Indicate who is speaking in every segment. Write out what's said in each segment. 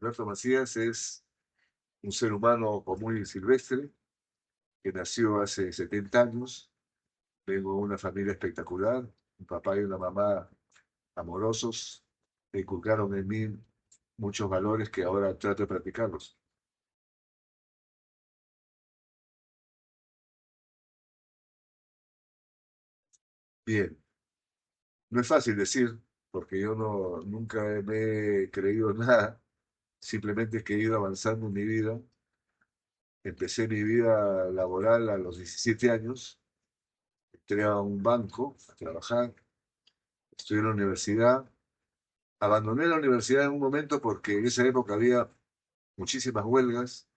Speaker 1: Alberto Macías es un ser humano común y silvestre que nació hace 70 años. Vengo de una familia espectacular, un papá y una mamá amorosos, que inculcaron en mí muchos valores que ahora trato de practicarlos. Bien, no es fácil decir, porque yo nunca me he creído nada, simplemente que he ido avanzando en mi vida. Empecé mi vida laboral a los 17 años, entré a un banco a trabajar, estudié en la universidad. Abandoné la universidad en un momento porque en esa época había muchísimas huelgas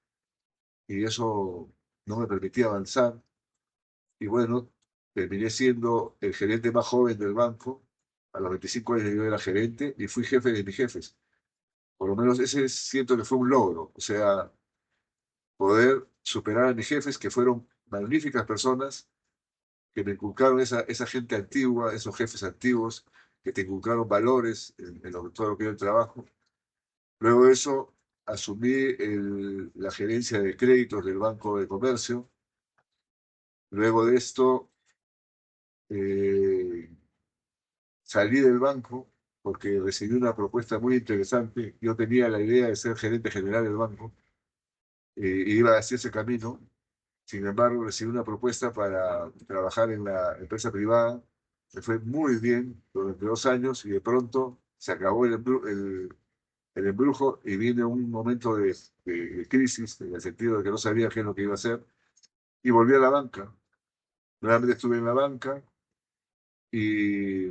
Speaker 1: y eso no me permitía avanzar. Y bueno, terminé siendo el gerente más joven del banco. A los 25 años yo era gerente y fui jefe de mis jefes. Por lo menos ese siento que fue un logro. O sea, poder superar a mis jefes, que fueron magníficas personas, que me inculcaron esa gente antigua, esos jefes antiguos, que te inculcaron valores todo lo que era el trabajo. Luego de eso, asumí la gerencia de créditos del Banco de Comercio. Luego de esto, eh, salí del banco porque recibí una propuesta muy interesante. Yo tenía la idea de ser gerente general del banco y iba hacia ese camino. Sin embargo, recibí una propuesta para trabajar en la empresa privada. Me fue muy bien durante 2 años y de pronto se acabó el embrujo y vine un momento de crisis, en el sentido de que no sabía qué es lo que iba a hacer, y volví a la banca. Nuevamente estuve en la banca y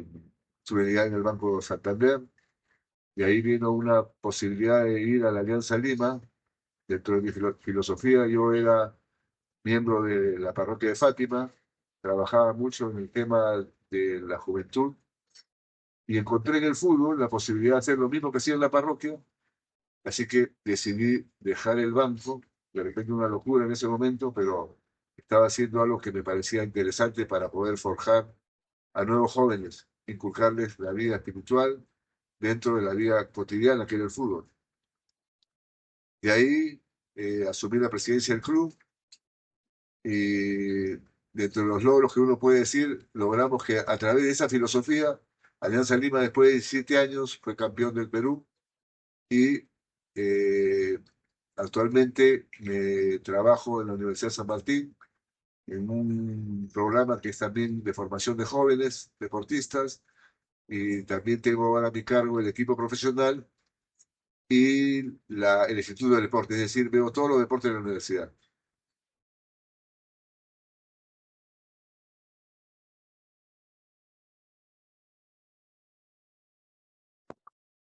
Speaker 1: estuve ya en el Banco Santander, y ahí vino una posibilidad de ir a la Alianza Lima. Dentro de mi filosofía, yo era miembro de la parroquia de Fátima, trabajaba mucho en el tema de la juventud y encontré en el fútbol la posibilidad de hacer lo mismo que hacía en la parroquia. Así que decidí dejar el banco, de repente una locura en ese momento, pero estaba haciendo algo que me parecía interesante para poder forjar a nuevos jóvenes, inculcarles la vida espiritual dentro de la vida cotidiana que era el fútbol. De ahí asumí la presidencia del club y dentro de los logros que uno puede decir, logramos que a través de esa filosofía, Alianza Lima después de 17 años fue campeón del Perú y eh, actualmente me trabajo en la Universidad de San Martín en un programa que es también de formación de jóvenes deportistas, y también tengo ahora a mi cargo el equipo profesional y el Instituto del Deporte, es decir, veo todos los deportes de la universidad.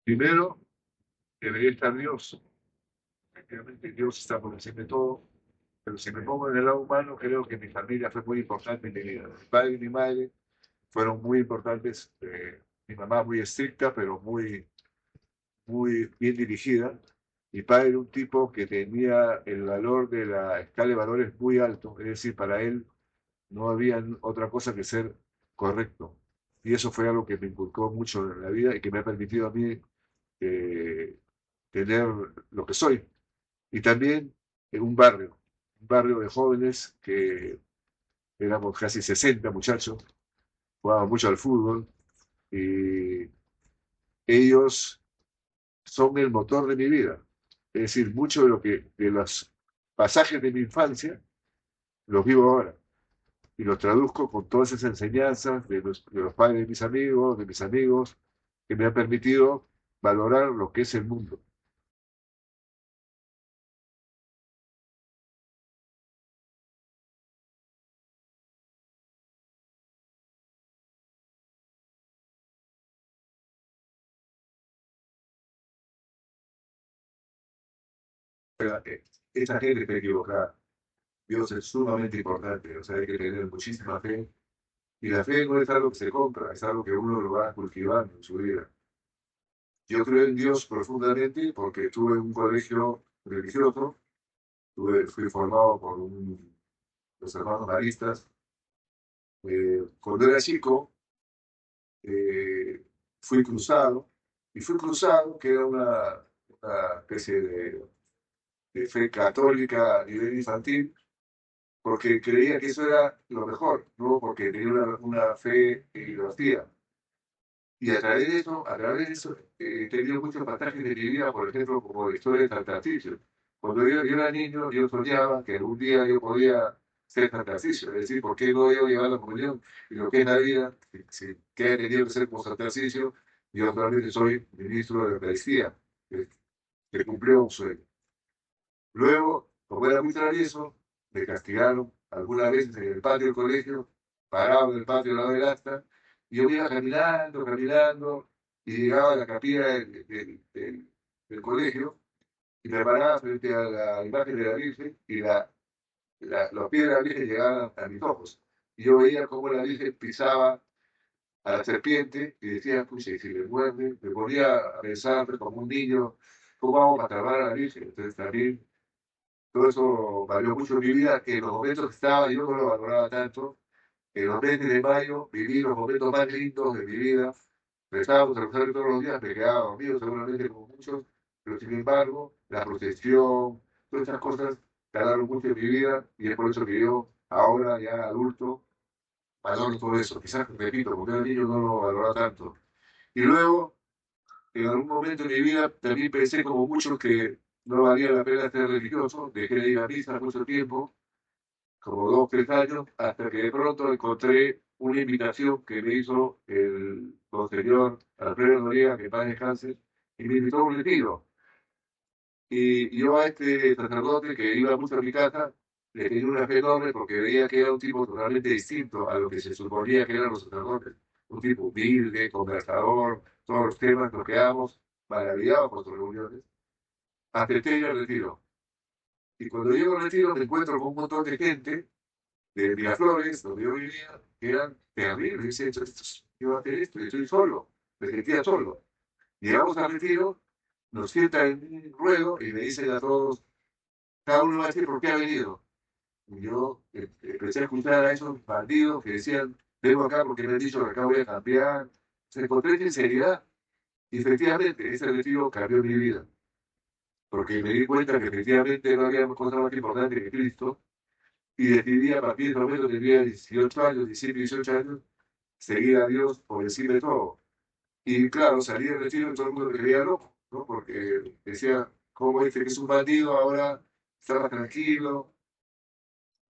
Speaker 1: Primero, debería estar Dios. Efectivamente, Dios está por encima de todo, pero si me pongo en el lado humano, creo que mi familia fue muy importante en mi vida. Mi padre y mi madre fueron muy importantes. Mi mamá muy estricta, pero muy bien dirigida. Mi padre era un tipo que tenía el valor de la escala de valores muy alto, es decir, para él no había otra cosa que ser correcto. Y eso fue algo que me inculcó mucho en la vida y que me ha permitido a mí eh, tener lo que soy. Y también en un barrio de jóvenes que éramos casi 60 muchachos, jugábamos mucho al fútbol y ellos son el motor de mi vida. Es decir, mucho de los pasajes de mi infancia, los vivo ahora y los traduzco con todas esas enseñanzas de los padres de mis amigos, que me han permitido valorar lo que es el mundo. Pero, esa gente está equivocada. Dios es sumamente importante, o sea, hay que tener muchísima fe. Y la fe no es algo que se compra, es algo que uno lo va cultivando en su vida. Yo creo en Dios profundamente porque estuve en un colegio religioso, fui formado por los hermanos maristas. Cuando era chico, eh, fui cruzado, y fui cruzado, que era una especie de fe católica a nivel infantil, porque creía que eso era lo mejor, no porque tenía una fe que lo hacía. Y a través de eso, he tenido muchos pasajes de mi vida, por ejemplo, como la historia de San Tarcisio. Cuando yo era niño, yo soñaba que algún día yo podía ser San Tarcisio, es decir, ¿por qué no yo llevar la comunión? Y lo que es la vida, que he tenido que ser como San Tarcisio, yo actualmente soy ministro de la Eucaristía, que cumplió un sueño. Luego, como era muy travieso, me castigaron algunas veces en el patio del colegio, parado en el patio al lado del asta, y yo iba caminando, caminando, y llegaba a la capilla del colegio, y me paraba frente a la imagen de la Virgen, y los pies de la Virgen llegaban a mis ojos. Y yo veía cómo la Virgen pisaba a la serpiente, y decía, pucha, y si me muerde, me ponía a pensar como un niño, ¿cómo vamos a atrapar a la Virgen? Entonces también todo eso valió mucho en mi vida, que en los momentos que estaba yo no lo valoraba tanto. En los meses de mayo viví los momentos más lindos de mi vida. Rezábamos el rosario todos los días, me quedaba dormido seguramente como muchos, pero sin embargo, la procesión, todas esas cosas tardaron mucho en mi vida y es por eso que yo, ahora ya adulto, valoro todo eso. Quizás, repito, porque era niño no lo valoraba tanto. Y luego, en algún momento de mi vida, también pensé como muchos que no valía la pena ser religioso, dejé de ir a misa mucho tiempo, como 2, 3 años, hasta que de pronto encontré una invitación que me hizo el monseñor Alfredo Noriega, que en paz descanse, y me invitó a un retiro. Y yo a este sacerdote que iba mucho a mi casa, le tenía una fe enorme porque veía que era un tipo totalmente distinto a lo que se suponía que eran los sacerdotes. Un tipo humilde, conversador, todos los temas que quedamos maravillados por sus reuniones. Acepté ir al retiro. Y cuando llego al retiro me encuentro con un montón de gente de Miraflores, donde yo vivía, que eran terribles. Dice, yo voy a hacer esto, y estoy solo, me sentía solo. Llegamos al retiro, nos sientan en un ruedo y me dicen a todos, cada uno va a decir por qué ha venido. Y yo empecé a escuchar a esos bandidos que decían, vengo acá porque me han dicho que acá voy a cambiar. Se encontré sinceridad y efectivamente ese retiro cambió mi vida, porque me di cuenta que efectivamente no había cosa más importante que Cristo y decidí a partir de ese momento, tenía 18 años, 17, 18 años, seguir a Dios por encima de todo. Y claro, salí del retiro y todo el mundo me creía loco, ¿no? Porque decía, ¿cómo este que es un bandido ahora estaba tranquilo?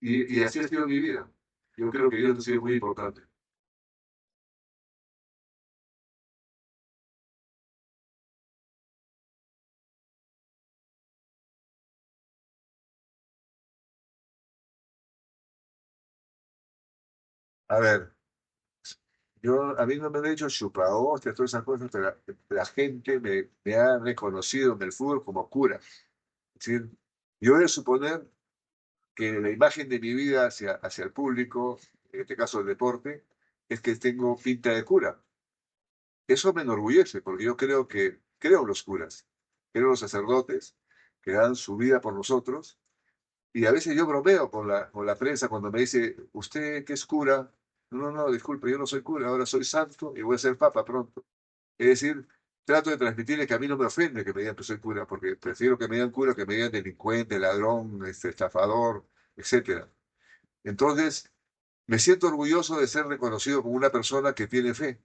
Speaker 1: Y así ha sido mi vida. Yo creo que Dios ha sido muy importante. A ver, a mí no me han dicho chupaostas, todas esas cosas, pero la gente me ha reconocido en el fútbol como cura. Es decir, yo voy a suponer que la imagen de mi vida hacia el público, en este caso el deporte, es que tengo pinta de cura. Eso me enorgullece, porque yo creo en los curas, creo en los sacerdotes que dan su vida por nosotros, y a veces yo bromeo con la prensa cuando me dice, ¿usted qué es cura? No, no, disculpe, yo no soy cura, ahora soy santo y voy a ser papa pronto. Es decir, trato de transmitirle que a mí no me ofende que me digan que soy cura, porque prefiero que me digan cura que me digan delincuente, ladrón, estafador, etcétera. Entonces, me siento orgulloso de ser reconocido como una persona que tiene fe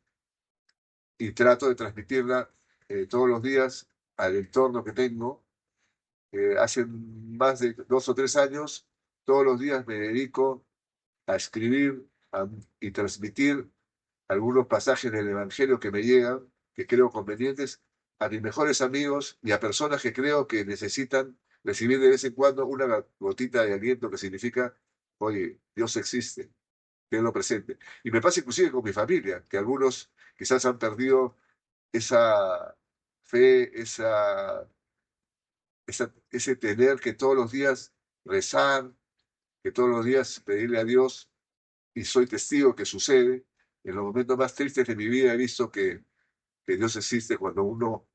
Speaker 1: y trato de transmitirla todos los días al entorno que tengo. Hace más de 2 o 3 años, todos los días me dedico a escribir y transmitir algunos pasajes del Evangelio que me llegan, que creo convenientes, a mis mejores amigos y a personas que creo que necesitan recibir de vez en cuando una gotita de aliento que significa, oye, Dios existe, tenlo presente. Y me pasa inclusive con mi familia, que algunos quizás han perdido esa fe, ese tener que todos los días rezar, que todos los días pedirle a Dios, y soy testigo que sucede. En los momentos más tristes de mi vida he visto que Dios existe cuando uno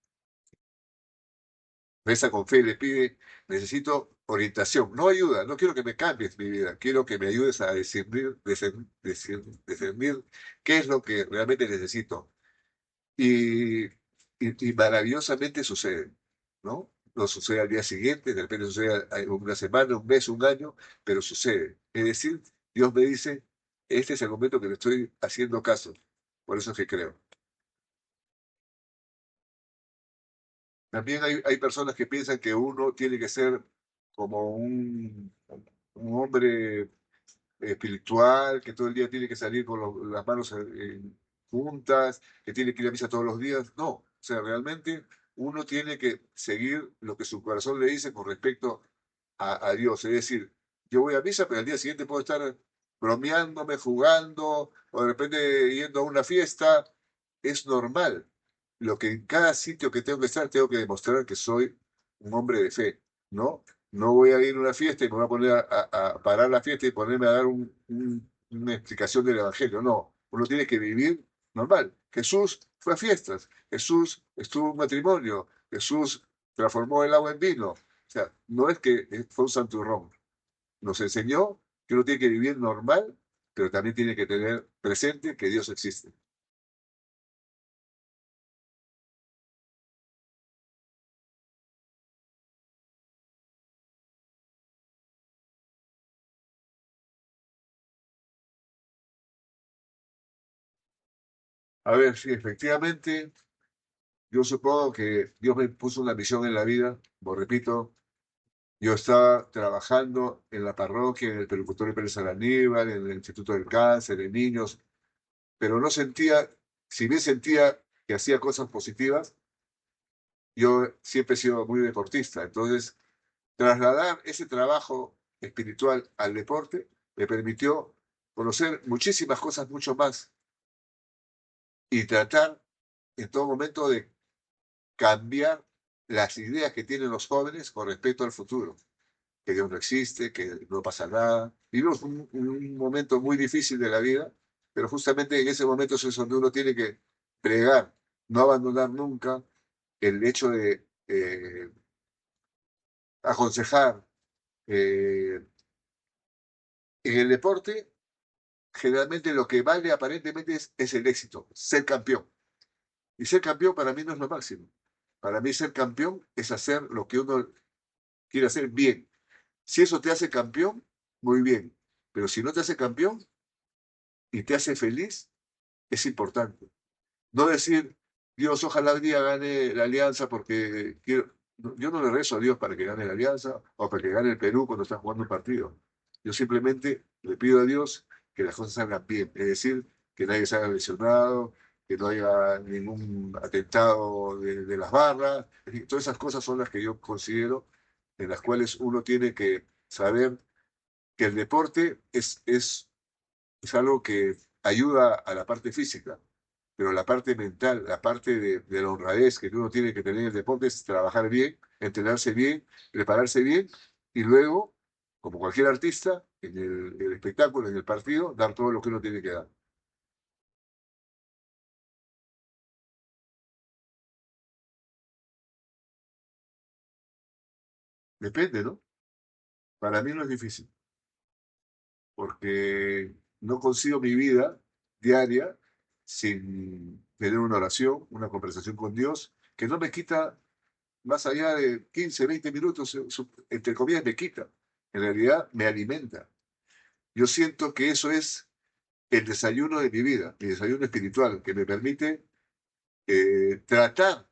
Speaker 1: reza con fe y le pide, necesito orientación, no ayuda, no quiero que me cambies mi vida, quiero que me ayudes a discernir qué es lo que realmente necesito. Y maravillosamente sucede, ¿no? no sucede al día siguiente, de repente sucede una semana, un mes, un año, pero sucede. Es decir, Dios me dice, este es el momento que le estoy haciendo caso. Por eso es que creo. También hay personas que piensan que uno tiene que ser como un hombre espiritual, que todo el día tiene que salir con las manos juntas, que tiene que ir a misa todos los días. No, o sea, realmente uno tiene que seguir lo que su corazón le dice con respecto a Dios. Es decir, yo voy a misa, pero al día siguiente puedo estar bromeándome, jugando, o de repente yendo a una fiesta. Es normal. Lo que en cada sitio que tengo que estar, tengo que demostrar que soy un hombre de fe, ¿no? No voy a ir a una fiesta y me voy a poner a parar la fiesta y ponerme a dar una explicación del Evangelio. No, uno tiene que vivir normal. Jesús fue a fiestas, Jesús estuvo en un matrimonio, Jesús transformó el agua en vino. O sea, no es que fue un santurrón. Nos enseñó que uno tiene que vivir normal, pero también tiene que tener presente que Dios existe. A ver, sí, efectivamente, yo supongo que Dios me puso una misión en la vida. Como repito, yo estaba trabajando en la parroquia, en el Pelucutorio Pérez Aníbal, en el Instituto del Cáncer, en niños, pero no sentía, si bien sentía que hacía cosas positivas, yo siempre he sido muy deportista. Entonces, trasladar ese trabajo espiritual al deporte me permitió conocer muchísimas cosas, mucho más, y tratar en todo momento de cambiar las ideas que tienen los jóvenes con respecto al futuro, que Dios no existe, que no pasa nada. Vivimos un momento muy difícil de la vida, pero justamente en ese momento es donde uno tiene que pregar, no abandonar nunca el hecho de aconsejar. En el deporte, generalmente lo que vale aparentemente es el éxito, ser campeón. Y ser campeón para mí no es lo máximo. Para mí ser campeón es hacer lo que uno quiere hacer bien. Si eso te hace campeón, muy bien. Pero si no te hace campeón y te hace feliz, es importante. No decir, Dios, ojalá un día gane la Alianza porque quiero. Yo no le rezo a Dios para que gane la Alianza o para que gane el Perú cuando está jugando un partido. Yo simplemente le pido a Dios que las cosas salgan bien. Es decir, que nadie se haya lesionado, que no haya ningún atentado de las barras. Es decir, todas esas cosas son las que yo considero en las cuales uno tiene que saber que el deporte es algo que ayuda a la parte física, pero la parte mental, la parte de la honradez que uno tiene que tener en el deporte es trabajar bien, entrenarse bien, prepararse bien y luego, como cualquier artista, en el espectáculo, en el partido, dar todo lo que uno tiene que dar. Depende, ¿no? Para mí no es difícil, porque no consigo mi vida diaria sin tener una oración, una conversación con Dios, que no me quita más allá de 15, 20 minutos, entre comillas, me quita. En realidad me alimenta. Yo siento que eso es el desayuno de mi vida, mi desayuno espiritual, que me permite tratar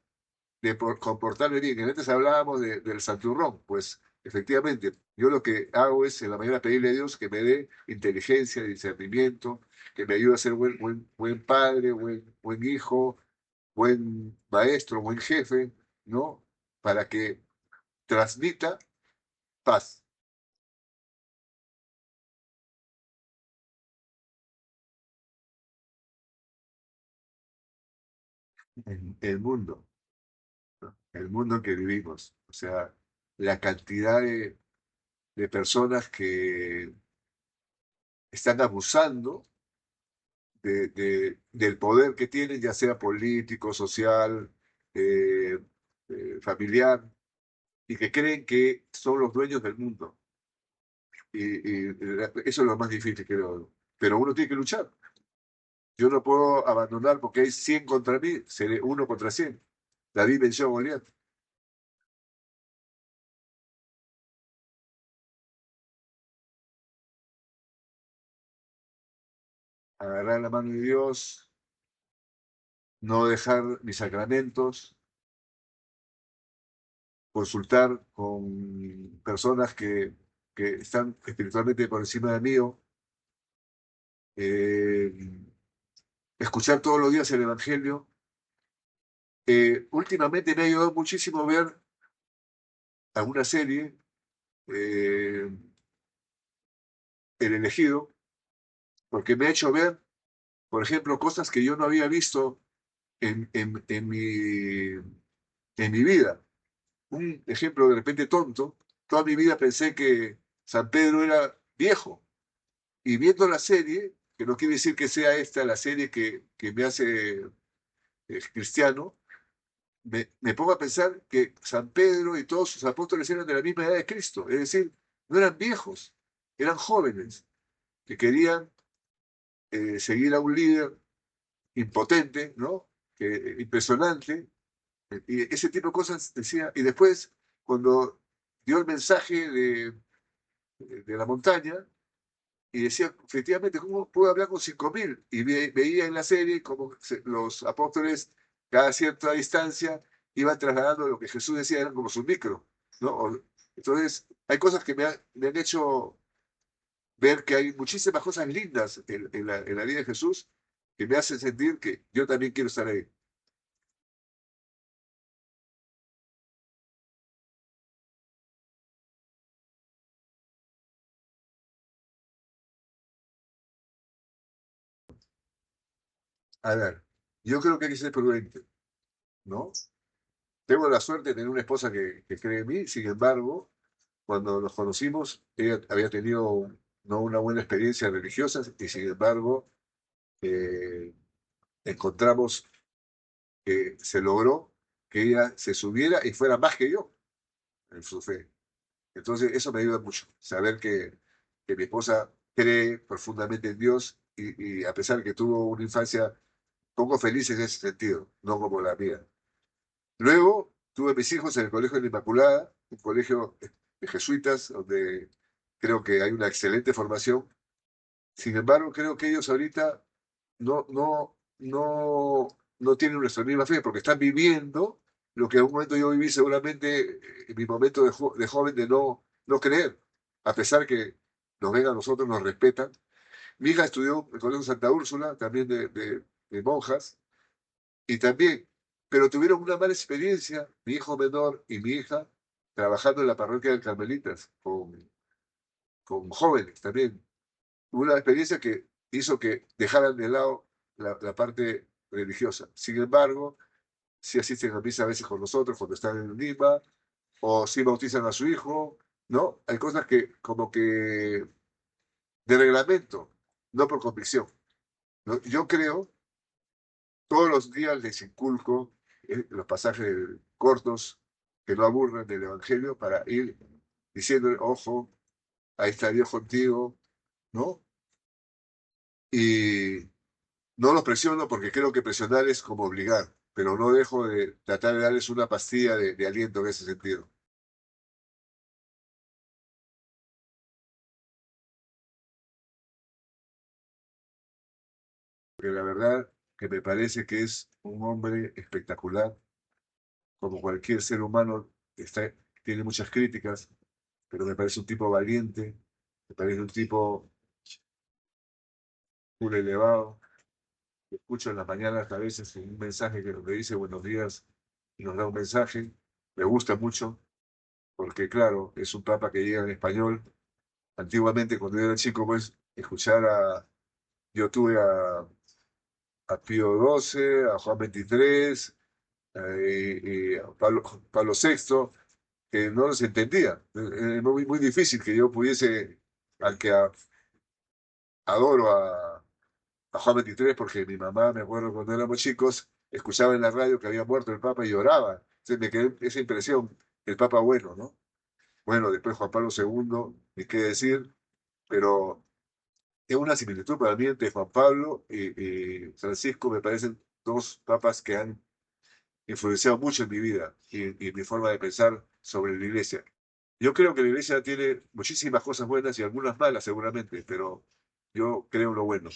Speaker 1: de comportarme bien. Que antes hablábamos del santurrón, pues efectivamente, yo lo que hago es en la mañana pedirle a Dios que me dé inteligencia, discernimiento, que me ayude a ser buen padre, buen hijo, buen maestro, buen jefe, ¿no? Para que transmita paz en el mundo, ¿no? El mundo en que vivimos. O sea, la cantidad de personas que están abusando del poder que tienen, ya sea político, social, eh, familiar, y que creen que son los dueños del mundo. Y eso es lo más difícil, creo. Pero uno tiene que luchar. Yo no puedo abandonar porque hay 100 contra mí, seré uno contra 100. David venció a Goliat. agarrar la mano de Dios, no dejar mis sacramentos, consultar con personas que están espiritualmente por encima de mí, eh, escuchar todos los días el Evangelio. Últimamente me ha ayudado muchísimo ver alguna serie, El Elegido, porque me ha hecho ver, por ejemplo, cosas que yo no había visto en mi vida. Un ejemplo de repente tonto, toda mi vida pensé que San Pedro era viejo, y viendo la serie, que no quiere decir que sea esta la serie que me hace cristiano, me pongo a pensar que San Pedro y todos sus apóstoles eran de la misma edad de Cristo, es decir, no eran viejos, eran jóvenes que querían seguir a un líder impotente, ¿no? Impresionante, y ese tipo de cosas decía, y después, cuando dio el mensaje de la montaña, y decía, efectivamente, ¿cómo puedo hablar con 5.000? Y veía en la serie cómo los apóstoles, cada cierta distancia, iban trasladando lo que Jesús decía, eran como su micro, ¿no? Entonces, hay cosas que me han hecho ver que hay muchísimas cosas lindas en la vida de Jesús que me hacen sentir que yo también quiero estar ahí. A ver, yo creo que hay que ser prudente, ¿no? Tengo la suerte de tener una esposa que cree en mí, sin embargo, cuando nos conocimos, ella había tenido no una buena experiencia religiosa y sin embargo eh, encontramos que se logró que ella se subiera y fuera más que yo en su fe. Entonces eso me ayuda mucho, saber que mi esposa cree profundamente en Dios y a pesar que tuvo una infancia poco feliz en ese sentido, no como la mía. Luego tuve mis hijos en el Colegio de la Inmaculada, un colegio de jesuitas donde creo que hay una excelente formación. Sin embargo, creo que ellos ahorita no tienen nuestra misma fe porque están viviendo lo que en un momento yo viví seguramente en mi momento de joven de no creer, a pesar que nos ven a nosotros, nos respetan. Mi hija estudió en el Colegio Santa Úrsula, también de monjas, y también, pero tuvieron una mala experiencia, mi hijo menor y mi hija, trabajando en la parroquia de Carmelitas, con jóvenes también. Una experiencia que hizo que dejaran de lado la parte religiosa. Sin embargo, sí asisten a misa a veces con nosotros cuando están en Lima, o sí bautizan a su hijo, ¿no? Hay cosas que como que de reglamento, no por convicción, ¿no? Yo creo, todos los días les inculco los pasajes cortos que no aburren del Evangelio para ir diciendo, ojo, ahí está Dios contigo, ¿no? Y no los presiono porque creo que presionar es como obligar, pero no dejo de tratar de darles una pastilla de aliento en ese sentido. Porque la verdad que me parece que es un hombre espectacular, como cualquier ser humano, tiene muchas críticas, pero me parece un tipo valiente, me parece un tipo muy elevado. Escucho en las mañanas a veces un mensaje que me dice buenos días y nos da un mensaje. Me gusta mucho porque, claro, es un papa que llega en español. Antiguamente, cuando yo era chico, pues, yo tuve a Pío XII, a Juan XXIII, y a Pablo VI, que no los entendía. Es muy difícil que yo pudiese, al que adoro a Juan XXIII, porque mi mamá, me acuerdo cuando éramos chicos, escuchaba en la radio que había muerto el Papa y lloraba. Entonces me quedé esa impresión, el Papa bueno, ¿no? Bueno, después Juan Pablo II, ni qué decir, pero es una similitud para mí entre Juan Pablo y Francisco, me parecen dos papas que han influenciado mucho en mi vida y mi forma de pensar sobre la iglesia. Yo creo que la iglesia tiene muchísimas cosas buenas y algunas malas seguramente, pero yo creo en lo bueno.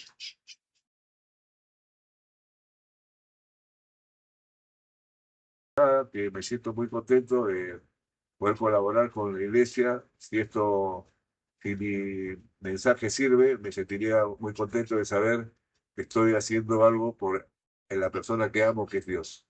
Speaker 1: que me siento muy contento de poder colaborar con la iglesia. Si mi mensaje sirve, me sentiría muy contento de saber que estoy haciendo algo por la persona que amo, que es Dios.